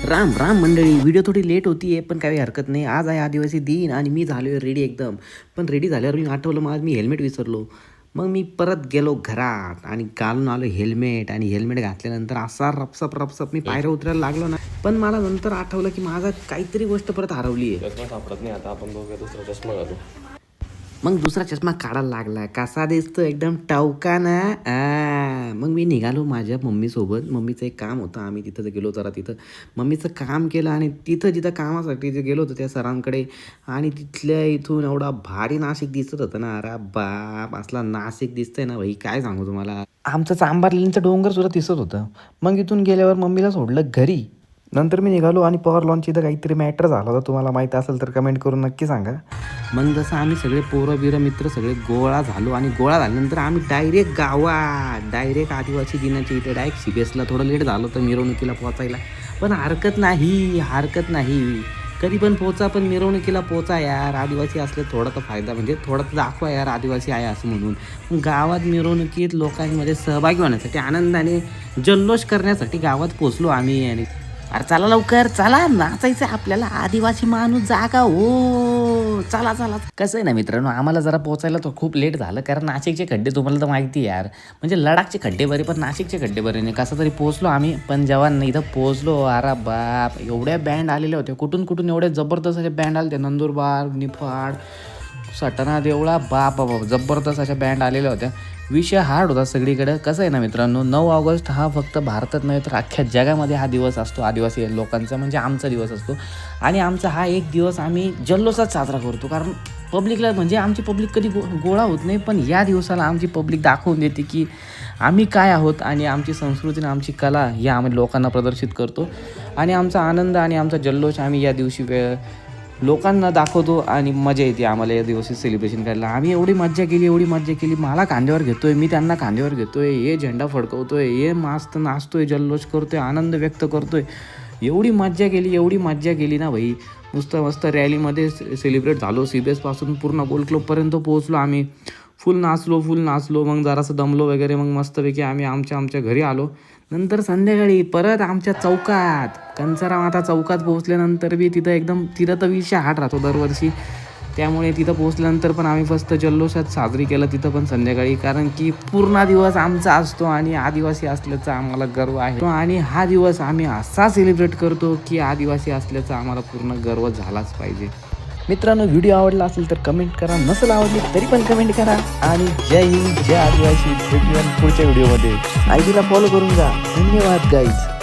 राम राम मंडळी, व्हिडिओ थोडी लेट होती आहे पण काही हरकत नाही. आज आहे आदिवासी दिन आणि मी झालो आहे रेडी एकदम. पण रेडी झाल्यावर मी आठवलं मग आज मी हेल्मेट विसरलो. मग मी परत गेलो घरात आणि घालून आलो हेल्मेट. आणि हेल्मेट घातल्यानंतर असा रपसप रपसप मी पायऱ्या उतरायला लागलो ना. पण मला नंतर आठवलं की माझा काहीतरी गोष्ट परत हरवली आहे. चष्मा सापडत नाही. आता आपण दोघे दुसरा चष्मा घालू. मग दुसरा चष्मा काढायला लागला. कसा दिसतो एकदम टावका ना. मग मी निघालो माझ्या मम्मीसोबत. मम्मीचं एक काम होतं, आम्ही तिथं गेलो जरा. तिथं मम्मीचं काम केलं आणि जिथं कामासाठी जे गेलो होतो त्या सरांकडे. आणि तिथल्या इथून एवढा भारी नाशिक दिसत होतं ना. अरे बाप, असला नाशिक दिसतंय ना भाई, काय सांगू तुम्हाला. आमचं चांबारलींचं डोंगर सुद्धा दिसत होतं. मग इथून गेल्यावर मम्मीला सोडलं घरी. नंतर मी निघालो आणि पॉवर लॉनची इथं काहीतरी मॅटर झाला होता. तुम्हाला माहीत असेल तर कमेंट करून नक्की सांगा. मग जसं आम्ही सगळे पोरं मित्र सगळे गोळा झालो आणि गोळा झाल्यानंतर आम्ही डायरेक्ट आदिवासी दिनाच्या इथे डायरेक्ट सीबीएसला. थोडं लेट झालं तर मिरवणुकीला पोचायला, पण हरकत नाही. कधी पण पोचा, पण मिरवणुकीला पोचा यार. आदिवासी असले थोडा तर फायदा, म्हणजे थोडा तर दाखवा यार आदिवासी आहे असं म्हणून. गावात मिरवणुकीत लोकांमध्ये सहभागी होण्यासाठी, आनंदाने जल्लोष करण्यासाठी गावात पोचलो आम्ही. आणि अरे चला लवकर, चला नाचायचं आपल्याला. आदिवासी माणूस जागा हो, चला. कसं आहे ना मित्रांनो, आम्हाला जरा पोचायला तर खूप लेट झालं, कारण नाशिकचे खड्डे तुम्हाला तर माहिती आहे यार. म्हणजे लडाखचे खड्डे बरे, पण नाशिकचे खड्डे बरे नाही. कसं तरी पोचलो आम्ही. पण जेव्हा इथं पोचलो, अरे बाप, एवढ्या बँड आलेल्या होत्या. कुठून एवढ्या जबरदस्त अशा बँड आले. नंदुरबार, निफाड, सटाणा, देवळा, बाप जबरदस्त अशा बँड आलेल्या होत्या. विषय हार्ड होता सगळीकडे. कसं आहे ना मित्रांनो, 9 ऑगस्ट हा फक्त भारतात नाही तर अख्ख्या जगामध्ये हा दिवस असतो आदिवासी लोकांचा. म्हणजे आमचा दिवस असतो. आणि आमचा हा एक दिवस आम्ही जल्लोषात साजरा करतो, कारण पब्लिकला, म्हणजे आमची पब्लिक कधी गोळा होत नाही, पण या दिवसाला आमची पब्लिक दाखवून देते की आम्ही काय आहोत. आणि आमची संस्कृती आणि आमची कला ही आम्ही लोकांना प्रदर्शित करतो. आणि आमचा आनंद आणि आमचा जल्लोष आम्ही या दिवशी लोकांना दाखवतो. आणि मजा येते आम्हाला या दिवशी सेलिब्रेशन करायला. आम्ही एवढी मज्जा केली. मला खांद्यावर घेतोय, मी त्यांना खांद्यावर घेतोय. हे झेंडा फडकवतोय, हे मस्त नाचतोय, जल्लोष करतोय, आनंद व्यक्त करतोय. एवढी मज्जा केली ना भाई. मस्त रॅलीमध्ये सेलिब्रेट झालो. सीबीएसपासून पूर्ण गोल क्लबपर्यंत पोहोचलो आम्ही. फुल नाचलो. मग जरासं दमलो वगैरे. मग मस्तपैकी आम्ही आमच्या घरी आलो. नंतर संध्याकाळी परत आमच्या चौकात, कंचरा माता चौकात पोहोचल्यानंतर बी तिथं तर विषय हाट राहतो दरवर्षी. त्यामुळे तिथं पोहोचल्यानंतर पण आम्ही फक्त जल्लोषात साजरी केलं तिथं पण संध्याकाळी. कारण की पूर्ण दिवस आमचा असतो आणि आदिवासी असल्याचा आम्हाला गर्व आहे. आणि हा दिवस आम्ही असा सेलिब्रेट करतो की आदिवासी असल्याचा आम्हाला पूर्ण गर्व झालाच पाहिजे. मित्रांनो, व्हिडिओ आवडला असेल तर कमेंट करा, नसेल आवडली तरी पण कमेंट करा. आणि जय हिंद, जय आदिवासी. भेटूया पुढच्या व्हिडिओमध्ये. आयडीला फॉलो करून जा. धन्यवाद गाईज.